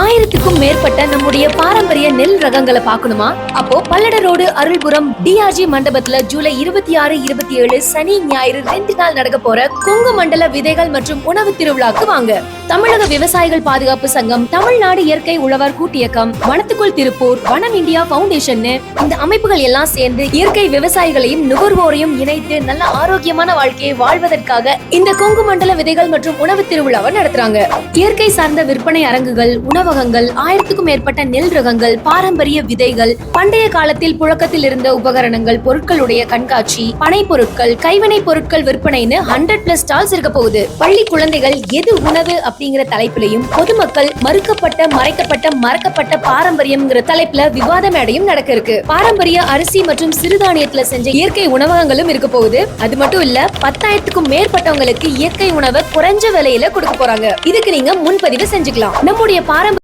1000க்கும் மேற்பட்ட நம்முடைய பாரம்பரிய நெல் ரகங்களை பார்க்கணுமா? அப்போ பல்லட ரோடு அருள்புரம் டிஆர்ஜி மண்டபத்துல ஜூலை 26, 27 சனி ஞாயிறு 2 நாள் நடக்க போற கொங்கு மண்டல விதைகள் மற்றும் உணவு திருவிழாக்கு வாங்க. தமிழக விவசாயிகள் பாதுகாப்பு சங்கம், தமிழ்நாடு இயற்கை உழவர் கூட்டியக்கம், வனத்துக்குள் திருப்பூர், வனம் இந்தியா பவுண்டேஷன் இந்த அமைப்புகள் எல்லாம் சேர்ந்து இயற்கை விவசாயிகளையும் நுகர்வோரையும் இணைத்து நல்ல ஆரோக்கியமான வாழ்க்கையை வாழ்வதற்காக இந்த கொங்கு மண்டல விதைகள் மற்றும் உணவு திருவிழாவை நடத்துறாங்க. இயற்கை சார்ந்த விற்பனை அரங்குகள், உணவகங்கள், 1000க்கும் மேற்பட்ட நெல் ரகங்கள், பாரம்பரிய விதைகள், பண்டைய காலத்தில் புழக்கத்தில் இருந்த உபகரணங்கள், பொருட்களுடைய கண்காட்சி, பனை பொருட்கள், கைவினை பொருட்கள் விற்பனைன்னு 100+ ஸ்டால்ஸ் இருக்க போகுது. பள்ளி குழந்தைகள் எது உணவு அப்படிங்கிற தலைப்பிலையும், பொதுமக்கள் மறுக்கப்பட்ட, மறைக்கப்பட்ட, மறக்கப்பட்ட பாரம்பரியம்ங்கிற தலைப்புல விவாத மேடையும் நடக்க இருக்கு. பாரம்பரிய அரிசி மற்றும் சிறுதானியத்துல செஞ்ச இயற்கை உணவகங்களும் இருக்க போகுது. அது மட்டும் இல்ல, 10,000க்கும் மேற்பட்டவங்களுக்கு இயற்கை உணவை குறைஞ்ச விலையில கொடுக்க போறாங்க. இதுக்கு நீங்க முன்பதிவு செஞ்சுக்கலாம். நம்முடைய பாரம்பரிய